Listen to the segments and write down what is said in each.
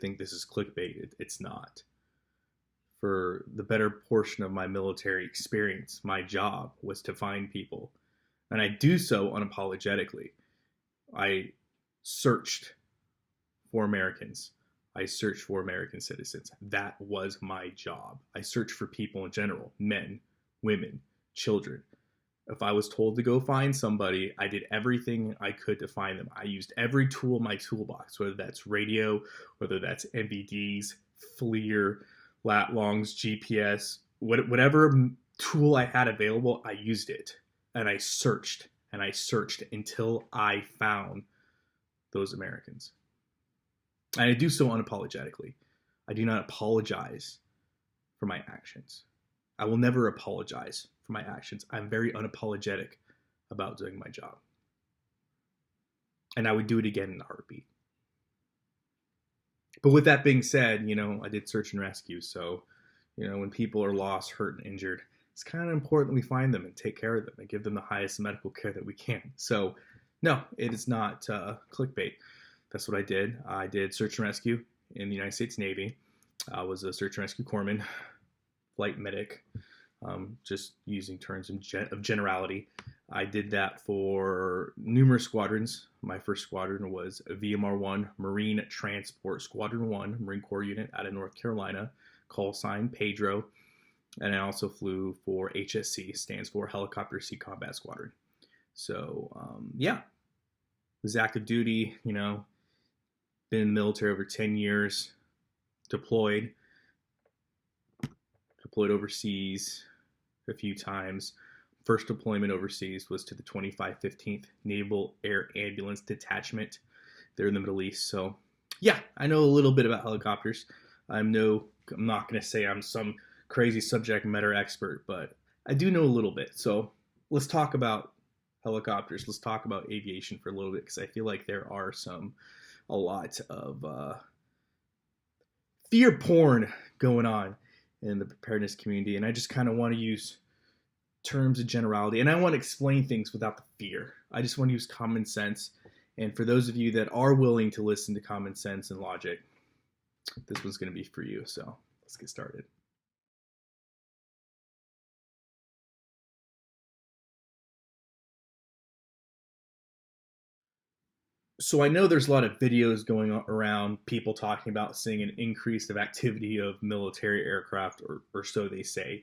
think this is clickbait. It's not. For the better portion of my military experience, my job was to find people, and I do so unapologetically. I searched for Americans. I searched for American citizens. That was my job. I searched for people in general, men, women, children. If I was told to go find somebody, I did everything I could to find them. I used every tool in my toolbox, whether that's radio, whether that's MVDs, FLIR, lat longs, GPS, whatever tool I had available, I used it. And I searched until I found those Americans. And I do so unapologetically. I do not apologize for my actions. I will never apologize for my actions. I'm very unapologetic about doing my job. And I would do it again in a heartbeat. But with that being said, I did search and rescue. So, when people are lost, hurt, and injured, it's kind of important we find them and take care of them and give them the highest medical care that we can. So, no, it is not clickbait. That's what I did. I did search and rescue in the United States Navy. I was a search and rescue corpsman, flight medic, just using terms of generality. I did that for numerous squadrons. My first squadron was VMR-1, Marine Transport Squadron 1, Marine Corps unit out of North Carolina, call sign Pedro. And I also flew for HSC, stands for Helicopter Sea Combat Squadron. So, was active duty, been in the military over 10 years, deployed overseas a few times. First deployment overseas was to the 2515th Naval Air Ambulance Detachment there in the Middle East. So, I know a little bit about helicopters. I'm not going to say I'm some crazy subject matter expert, but I do know a little bit. So, let's talk about helicopters. Let's talk about aviation for a little bit, because I feel like there are a lot of fear porn going on in the preparedness community, and I just kind of want to use terms of generality, and I want to explain things without the fear. I just want to use common sense, and for those of you that are willing to listen to common sense and logic, this one's going to be for you. So let's get started. So I know there's a lot of videos going around, people talking about seeing an increase of activity of military aircraft, or so they say.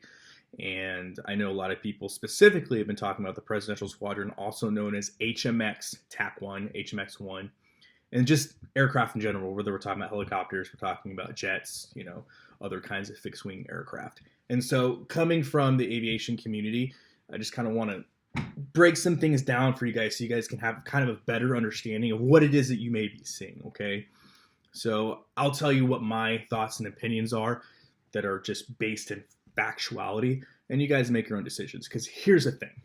And I know a lot of people specifically have been talking about the Presidential Squadron, also known as HMX TAC-1, HMX-1, and just aircraft in general, whether we're talking about helicopters, we're talking about jets, other kinds of fixed-wing aircraft. And so coming from the aviation community, I just kind of want to break some things down for you guys so you guys can have kind of a better understanding of what it is that you may be seeing, okay? So I'll tell you what my thoughts and opinions are that are just based in factuality, and you guys make your own decisions. Because here's the thing.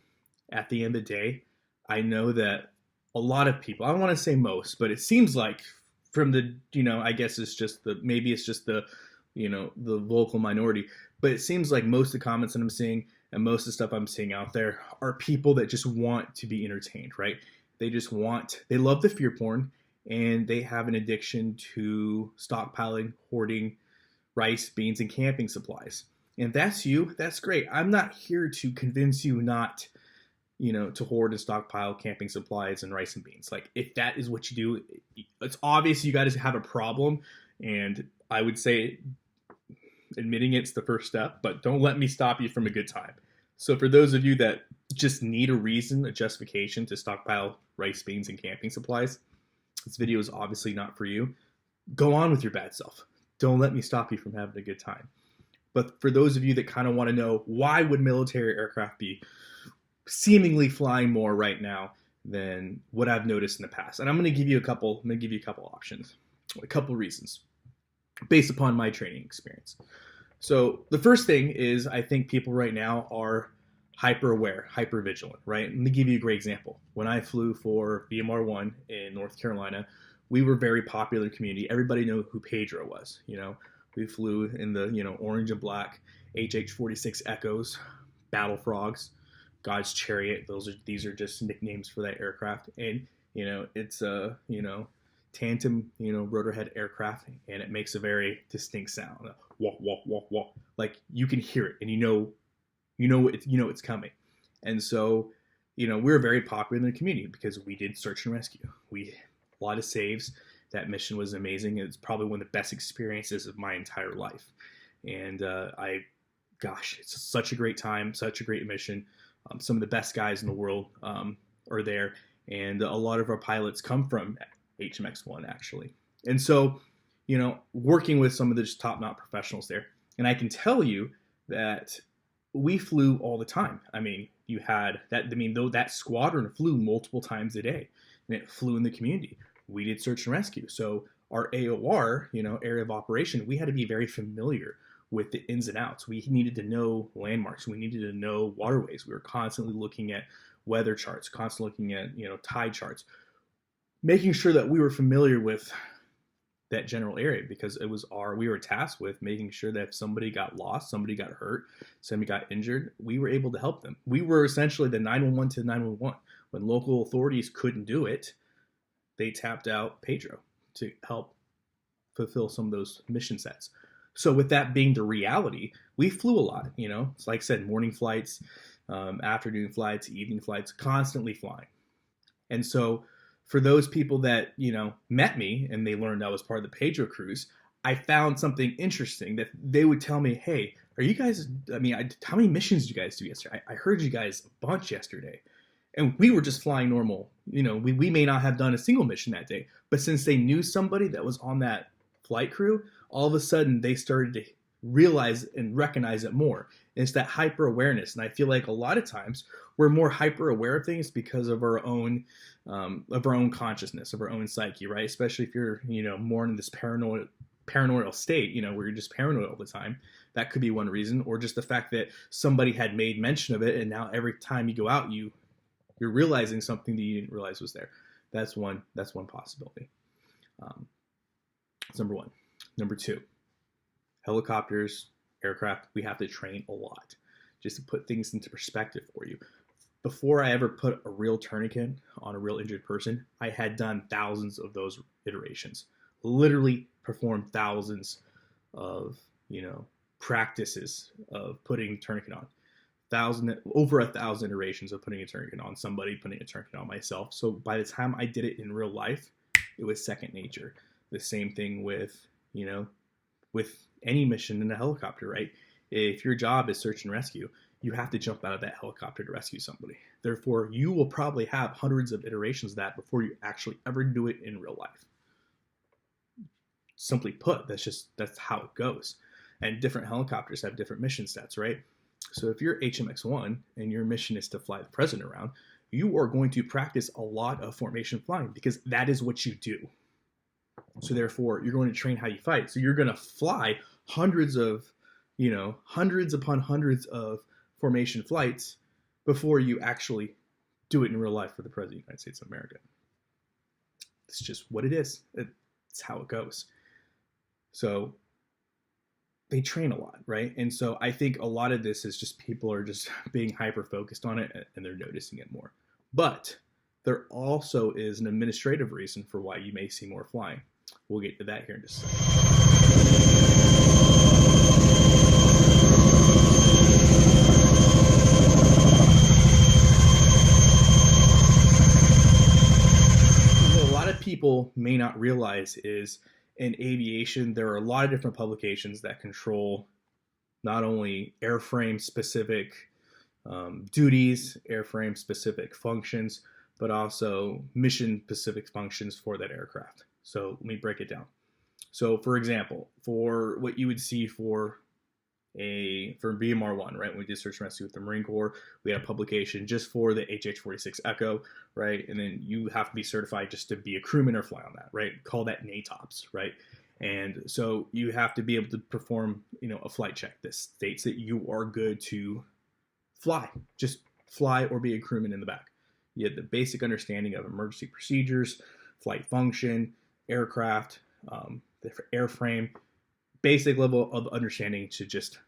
At the end of the day, I know that a lot of people, I don't want to say most, but it seems like from the, I guess it's just the vocal minority, but it seems like most of the comments that I'm seeing and most of the stuff I'm seeing out there are people that just want to be entertained, right? They love the fear porn, and they have an addiction to stockpiling, hoarding rice, beans, and camping supplies. And if that's you, that's great. I'm not here to convince you not, to hoard and stockpile camping supplies and rice and beans. Like, if that is what you do, it's obvious you guys have a problem, and I would say admitting it's the first step, but don't let me stop you from a good time. So for those of you that just need a reason, a justification to stockpile rice, beans, and camping supplies, this video is obviously not for you. Go on with your bad self. Don't let me stop you from having a good time. But for those of you that kind of want to know, why would military aircraft be seemingly flying more right now than what I've noticed in the past? And I'm going to give you a couple options, a couple reasons based upon my training experience. So the first thing is, I think people right now are hyper aware, hyper vigilant, right? Let me give you a great example. When I flew for VMR-1 in North Carolina, we were very popular in the community. Everybody knew who Pedro was. We flew in the orange and black HH-46 Echoes, Battle Frogs, God's Chariot. These are just nicknames for that aircraft. And it's tandem, rotor head aircraft, and it makes a very distinct sound. Walk, walk, walk, walk. Like you can hear it, and it's coming. And so, we're very popular in the community because we did search and rescue. We a lot of saves. That mission was amazing. It's probably one of the best experiences of my entire life. And it's such a great time, such a great mission. Some of the best guys in the world are there, and a lot of our pilots come from HMX-1 actually. And so, working with some of the top-notch professionals there, and I can tell you that we flew all the time. I mean, you had that. I mean, though that squadron flew multiple times a day, and it flew in the community. We did search and rescue, so our AOR, area of operation, we had to be very familiar with the ins and outs. We needed to know landmarks. We needed to know waterways. We were constantly looking at weather charts, constantly looking at tide charts, making sure that we were familiar with that general area, because we were tasked with making sure that if somebody got lost, somebody got hurt, somebody got injured, we were able to help them. We were essentially the 911 to 911. When local authorities couldn't do it, they tapped out Pedro to help fulfill some of those mission sets. So with that being the reality, we flew a lot. It's like I said, morning flights, afternoon flights, evening flights, constantly flying. And so for those people that, met me and they learned I was part of the Pedro cruise, I found something interesting that they would tell me, hey, are you guys, how many missions did you guys do yesterday? I heard you guys a bunch yesterday. And we were just flying normal. We may not have done a single mission that day, but since they knew somebody that was on that flight crew, all of a sudden they started to realize and recognize it more. And it's that hyper awareness. And I feel like a lot of times we're more hyper aware of things because of our own consciousness, of our own psyche, right? Especially if you're, more in this paranoid state, where you're just paranoid all the time. That could be one reason, or just the fact that somebody had made mention of it, and now every time you go out, you're realizing something that you didn't realize was there. That's one possibility. That's number one. Number two, helicopters, aircraft, we have to train a lot. Just to put things into perspective for you. Before I ever put a real tourniquet on a real injured person, I had done thousands of those iterations. Literally performed thousands of, practices of putting a tourniquet on. Over 1,000 iterations of putting a tourniquet on somebody, putting a tourniquet on myself. So by the time I did it in real life, it was second nature. The same thing with any mission in a helicopter, right? If your job is search and rescue, you have to jump out of that helicopter to rescue somebody. Therefore, you will probably have hundreds of iterations of that before you actually ever do it in real life. Simply put, that's how it goes. And different helicopters have different mission sets, right? So if you're HMX-1 and your mission is to fly the president around, you are going to practice a lot of formation flying because that is what you do. So therefore, you're going to train how you fight. So you're going to fly hundreds upon hundreds of formation flights before you actually do it in real life for the President of the United States of America. It's just what it is. It's how it goes. So they train a lot, right? And so I think a lot of this is just people are just being hyper-focused on it and they're noticing it more. But there also is an administrative reason for why you may see more flying. We'll get to that here in just a second. People may not realize is in aviation, there are a lot of different publications that control not only airframe specific duties, airframe specific functions, but also mission specific functions for that aircraft. So let me break it down. So for example, for what you would see for BMR-1, right? When we did search and rescue with the Marine Corps, we had a publication just for the HH-46 Echo, right? And then you have to be certified just to be a crewman or fly on that, right? Call that NATOPS, right? And so you have to be able to perform, a flight check that states that you are good to fly, just fly or be a crewman in the back. You have the basic understanding of emergency procedures, flight function, aircraft, the airframe, basic level of understanding to just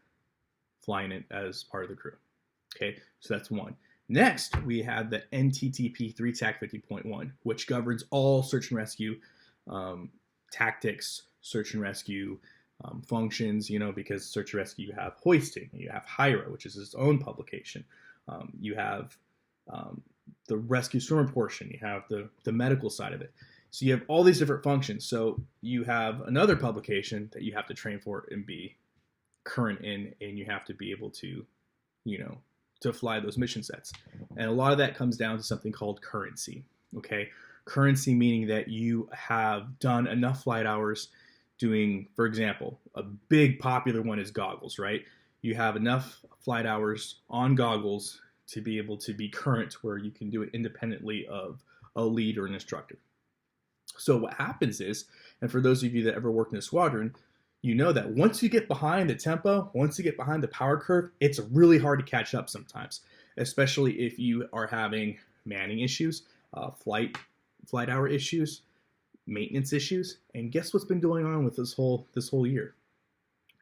flying it as part of the crew. Okay, so that's one. Next, we have the NTTP 3 TAC 50.1, which governs all search and rescue tactics, search and rescue, functions, because search and rescue, you have hoisting, you have HIRA, which is its own publication. You have the rescue swimmer portion, you have the medical side of it. So you have all these different functions. So you have another publication that you have to train for and be current in, and you have to be able to, to fly those mission sets. And a lot of that comes down to something called currency. Okay. Currency meaning that you have done enough flight hours doing, for example, a big popular one is goggles, right? You have enough flight hours on goggles to be able to be current where you can do it independently of a lead or an instructor. So what happens is, and for those of you that ever worked in a squadron, you know that once you get behind the tempo, once you get behind the power curve, it's really hard to catch up sometimes, especially if you are having manning issues, flight hour issues, maintenance issues. And guess what's been going on with this whole year?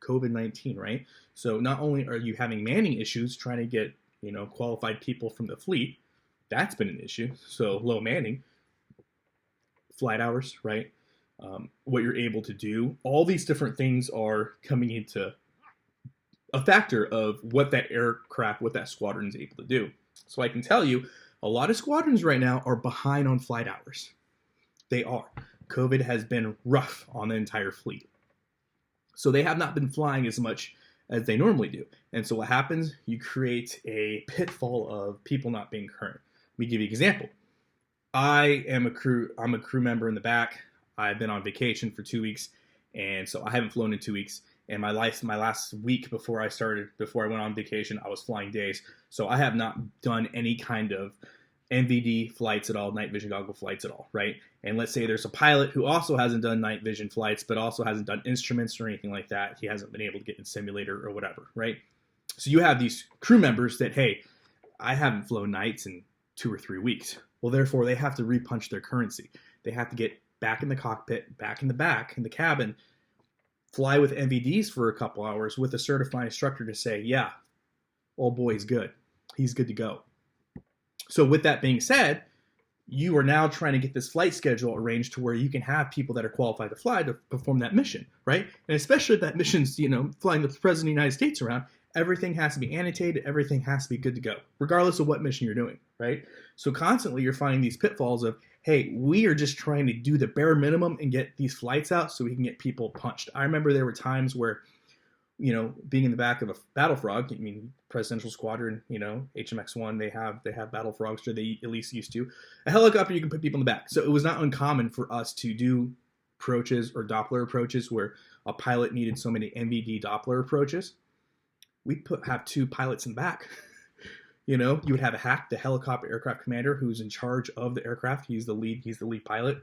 COVID-19, right? So not only are you having manning issues trying to get, qualified people from the fleet, that's been an issue. So low manning, flight hours, right? What you're able to do, all these different things are coming into a factor of what that aircraft, what that squadron is able to do. So I can tell you, a lot of squadrons right now are behind on flight hours. They are. COVID has been rough on the entire fleet. So they have not been flying as much as they normally do. And so what happens? You create a pitfall of people not being current. Let me give you an example. I'm a crew member in the back. I've been on vacation for 2 weeks, and so I haven't flown in 2 weeks. And my last week before I went on vacation, I was flying days. So I have not done any kind of NVD flights at all, night vision goggle flights at all, right? And let's say there's a pilot who also hasn't done night vision flights, but also hasn't done instruments or anything like that. He hasn't been able to get in simulator or whatever, right? So you have these crew members that, hey, I haven't flown nights in 2 or 3 weeks. Well, therefore, they have to repunch their currency. They have to get back in the cockpit, back in the back, in the cabin, fly with NVDs for a couple hours with a certified instructor to say, yeah, old boy's good. He's good to go. So with that being said, you are now trying to get this flight schedule arranged to where you can have people that are qualified to fly to perform that mission, right? And especially if that mission's, flying the President of the United States around, everything has to be annotated, everything has to be good to go, regardless of what mission you're doing, right? So constantly you're finding these pitfalls of, hey, we are just trying to do the bare minimum and get these flights out so we can get people punched. I remember there were times where, being in the back of a Battle Frog, Presidential Squadron, HMX-1, they have Battle Frogs, or they at least used to. A helicopter, you can put people in the back. So it was not uncommon for us to do approaches or Doppler approaches where a pilot needed so many NVD Doppler approaches. We'd have 2 pilots in the back. You would have a hack, the helicopter aircraft commander, who's in charge of the aircraft. He's the lead pilot.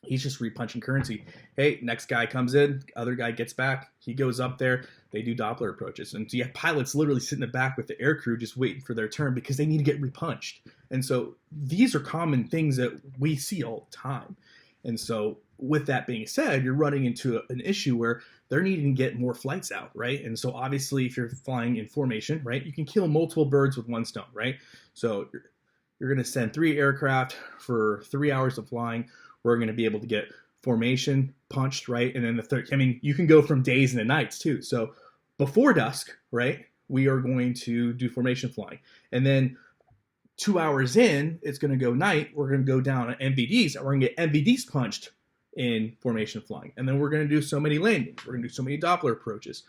He's just repunching currency. Hey, next guy comes in, other guy gets back, he goes up there, they do Doppler approaches. And so you have pilots literally sitting in the back with the air crew just waiting for their turn because they need to get repunched. And so these are common things that we see all the time. And so with that being said, you're running into an issue where they're needing to get more flights out, right? And so obviously if you're flying in formation, right, you can kill multiple birds with one stone, right? So you're going to send 3 aircraft for 3 hours of flying. We're going to be able to get formation punched, right? And then the third, you can go from days into nights too. So before dusk, right, we are going to do formation flying. And then 2 hours in, it's going to go night. We're going to go down on NVDs, and we're going to get NVDs punched in formation flying. And then we're going to do so many landings. We're going to do so many Doppler approaches.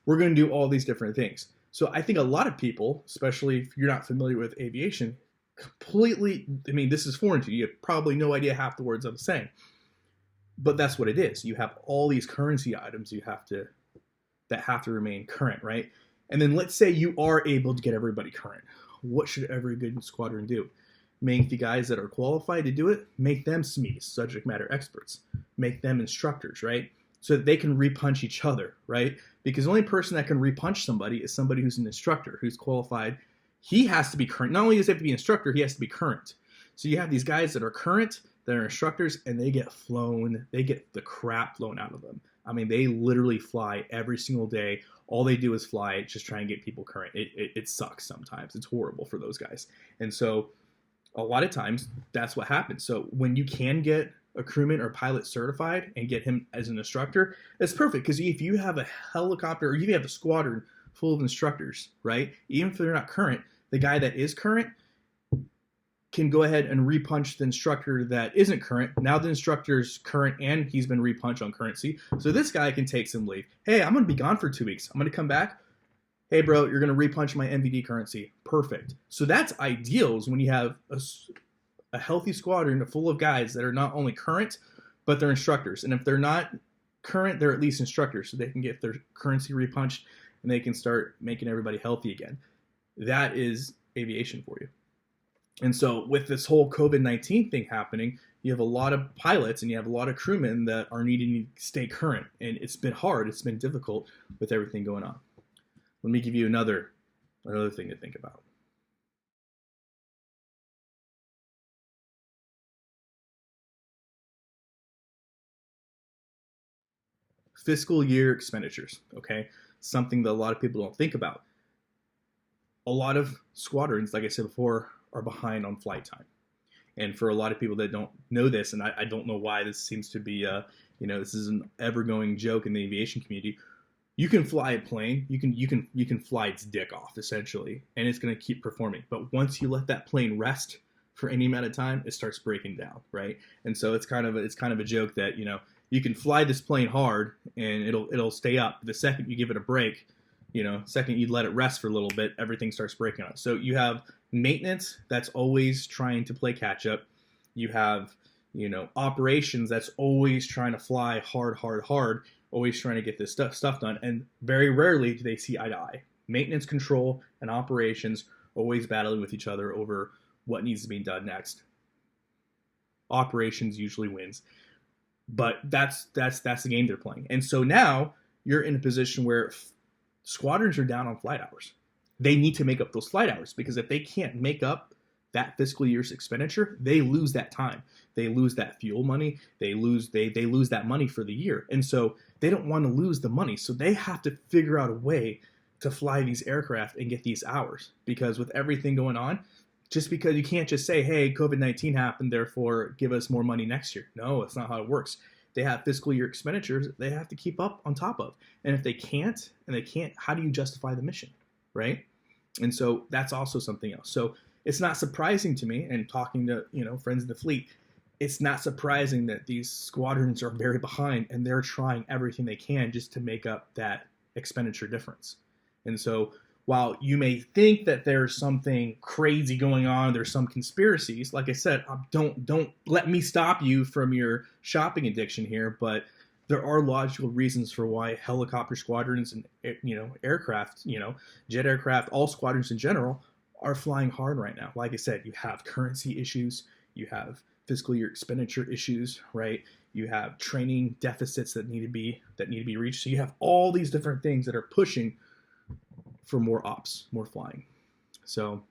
We're going to do all these different things. So I think a lot of people, especially if you're not familiar with aviation, completely, this is foreign to you. You have probably no idea half the words I'm saying. But that's what it is. You have all these currency items that have to remain current, right? And then let's say you are able to get everybody current. What should every good squadron do? Make the guys that are qualified to do it, make them SMEs, subject matter experts. Make them instructors, right? So that they can repunch each other, right? Because the only person that can repunch somebody is somebody who's an instructor, who's qualified. He has to be current. Not only does he have to be an instructor, he has to be current. So you have these guys that are current, that are instructors, and they get the crap flown out of them. They literally fly every single day. All they do is fly, just try and get people current. It sucks sometimes. It's horrible for those guys. And so a lot of times that's what happens. So when you can get a crewman or pilot certified and get him as an instructor, that's perfect. Because if you have a helicopter or you have a squadron full of instructors, right? Even if they're not current, the guy that is current can go ahead and repunch the instructor that isn't current. Now the instructor's current and he's been repunched on currency. So this guy can take some leave. Hey, I'm going to be gone for 2 weeks. I'm going to come back. Hey, bro, you're going to repunch my MVD currency. Perfect. So that's ideal is when you have a healthy squadron full of guys that are not only current, but they're instructors. And if they're not current, they're at least instructors. So they can get their currency repunched and they can start making everybody healthy again. That is aviation for you. And so with this whole COVID-19 thing happening, you have a lot of pilots and you have a lot of crewmen that are needing to stay current. And it's been hard. It's been difficult with everything going on. Let me give you another thing to think about. Fiscal year expenditures, okay? Something that a lot of people don't think about. A lot of squadrons, like I said before, are behind on flight time. And for a lot of people that don't know this, and I don't know why this seems to be, this is an ever-going joke in the aviation community. You can fly a plane, you can fly its dick off essentially, and it's going to keep performing. But once you let that plane rest for any amount of time, it starts breaking down, right? And so it's kind of a joke that you can fly this plane hard and it'll stay up. The second you give it a break, second you let it rest for a little bit, everything starts breaking up. So you have maintenance that's always trying to play catch up. You have, operations that's always trying to fly hard, always trying to get this stuff done. And very rarely do they see eye to eye. Maintenance, control, and operations always battling with each other over what needs to be done next. Operations usually wins. But that's the game they're playing. And so now you're in a position where squadrons are down on flight hours. They need to make up those flight hours because if they can't make up that fiscal year's expenditure, they lose that time. They lose that fuel money. They lose that money for the year. And so they don't want to lose the money. So they have to figure out a way to fly these aircraft and get these hours. Because with everything going on, just because you can't just say, hey, COVID-19 happened, therefore give us more money next year. No, that's not how it works. They have fiscal year expenditures they have to keep up on top of. And if they can't, how do you justify the mission, right? And so that's also something else. So it's not surprising to me, and talking to friends in the fleet, it's not surprising that these squadrons are very behind and they're trying everything they can just to make up that expenditure difference. And so while you may think that there's something crazy going on, there's some conspiracies, like I said, don't let me stop you from your shopping addiction here, but there are logical reasons for why helicopter squadrons and aircraft, jet aircraft, all squadrons in general are flying hard right now. Like I said, you have currency issues, you have fiscal year expenditure issues, right? You have training deficits that need to be reached. So you have all these different things that are pushing for more ops, more flying. So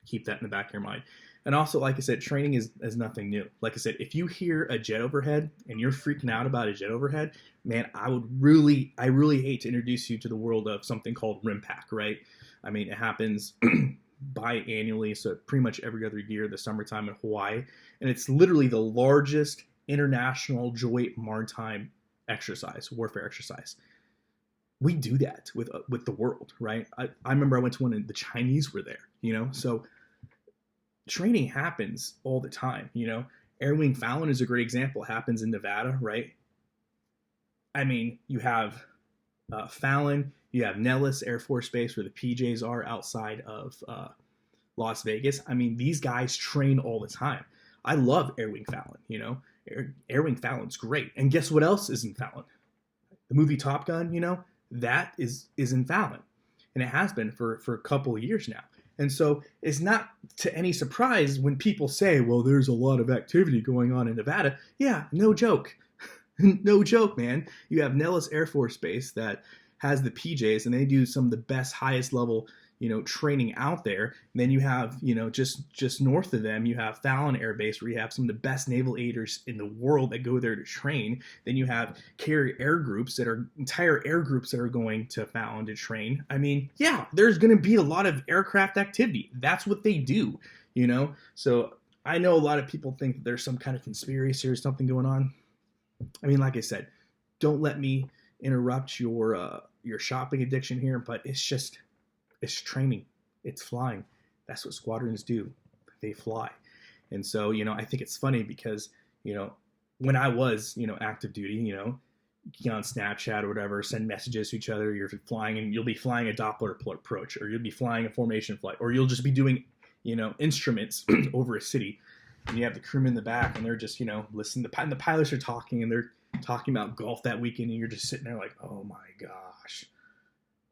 keep that in the back of your mind. And also, like I said, training is nothing new. Like I said, if you hear a jet overhead and you're freaking out about a jet overhead, man, I really hate to introduce you to the world of something called RIMPAC, right? I mean, it happens biannually, so pretty much every other year, the summertime in Hawaii. And it's literally the largest international joint maritime exercise, warfare exercise. We do that with the world, right? I remember I went to one and the Chinese were there, so training happens all the time, Air Wing Fallon is a great example. It happens in Nevada, right? I mean, you have Fallon, you have Nellis Air Force Base where the PJs are outside of Las Vegas. I mean, these guys train all the time. I love Air Wing Fallon, Air Wing Fallon's great. And guess what else is in Fallon? The movie Top Gun, that is in Fallon. And it has been for a couple of years now. And so it's not to any surprise when people say, well, there's a lot of activity going on in Nevada. Yeah, no joke. No joke, man. You have Nellis Air Force Base that has the PJs, and they do some of the best, highest level, training out there. And then you have, just north of them, you have Fallon Air Base, where you have some of the best naval aiders in the world that go there to train. Then you have carrier air groups entire air groups that are going to Fallon to train. I mean, yeah, there's going to be a lot of aircraft activity. That's what they do, So I know a lot of people think that there's some kind of conspiracy or something going on. I mean, like I said, don't let me interrupt your shopping addiction here, but it's training, it's flying. That's what squadrons do. They fly. And so, I think it's funny because, when I was, active duty, get on Snapchat or whatever, send messages to each other. You're flying and you'll be flying a Doppler approach, or you'll be flying a formation flight, or you'll just be doing, instruments over a city. And you have the crewmen in the back and they're just, listening. And the pilots are talking and they're talking about golf that weekend. And you're just sitting there like, oh my gosh,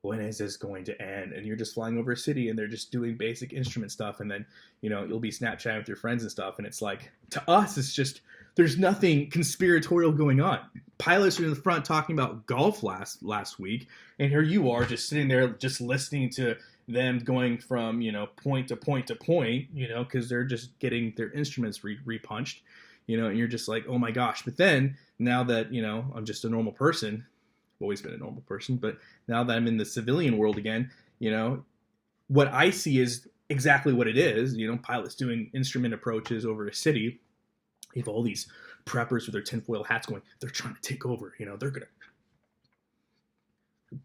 when is this going to end? And you're just flying over a city and they're just doing basic instrument stuff. And then, you'll be Snapchatting with your friends and stuff. And it's like, to us, it's just, there's nothing conspiratorial going on. Pilots are in the front talking about golf last week. And here you are just sitting there, just listening to them going from, point to point to point, because they're just getting their instruments repunched, and you're just like, oh my gosh. But then now that, I'm just a normal person, I've always been a normal person, but now that I'm in the civilian world again, what I see is exactly what it is. Pilots doing instrument approaches over a city. You have all these preppers with their tinfoil hats going, they're trying to take over, they're going to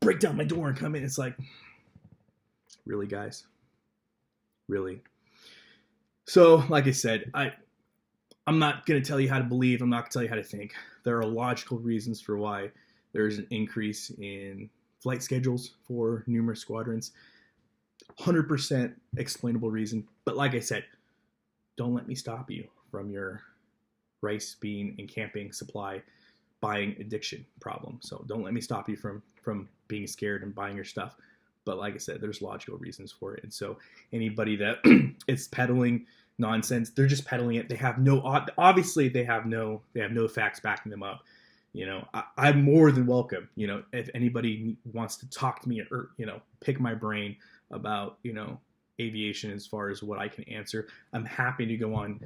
break down my door and come in. It's like, really, guys? Really? So, like I said, I'm not going to tell you how to believe. I'm not going to tell you how to think. There are logical reasons for why there's an increase in flight schedules for numerous squadrons. 100% explainable reason. But like I said, don't let me stop you from your rice, bean, and camping supply buying addiction problem. So don't let me stop you from being scared and buying your stuff. But like I said, there's logical reasons for it. And so anybody that is peddling nonsense, they're just peddling it. They have obviously they have no facts backing them up. I'm more than welcome, if anybody wants to talk to me or, pick my brain about, aviation as far as what I can answer. I'm happy to go on,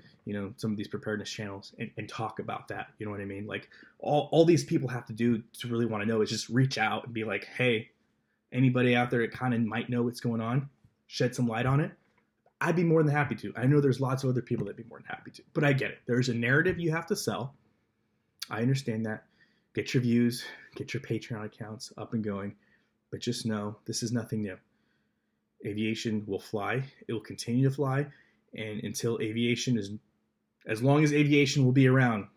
some of these preparedness channels and talk about that. You know what I mean? Like all these people have to do to really want to know is just reach out and be like, hey, anybody out there that kind of might know what's going on, shed some light on it. I'd be more than happy to. I know there's lots of other people that'd be more than happy to, but I get it. There's a narrative you have to sell. I understand that. Get your views, get your Patreon accounts up and going, but just know this is nothing new. Aviation will fly. It will continue to fly. And until as long as aviation will be around,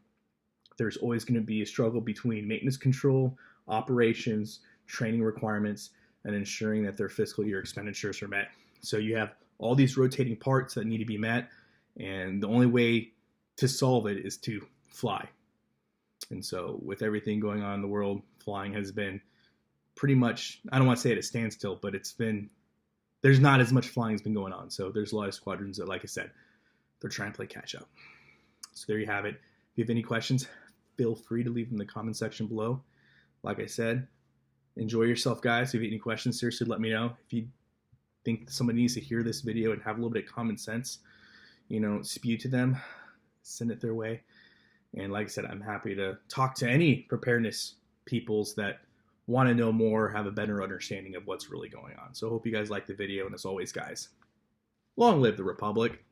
there's always going to be a struggle between maintenance control, operations, training requirements, and ensuring that their fiscal year expenditures are met. So you have all these rotating parts that need to be met. And the only way to solve it is to fly. And so with everything going on in the world, flying has been pretty much, I don't want to say at a standstill, but there's not as much flying has been going on. So there's a lot of squadrons that, like I said, they're trying to play catch up. So there you have it. If you have any questions, feel free to leave them in the comment section below. Like I said, enjoy yourself, guys. If you have any questions, seriously, let me know. If you think somebody needs to hear this video and have a little bit of common sense, spew to them, send it their way. And like I said, I'm happy to talk to any preparedness peoples that want to know more, have a better understanding of what's really going on. So I hope you guys like the video. And as always, guys, long live the Republic.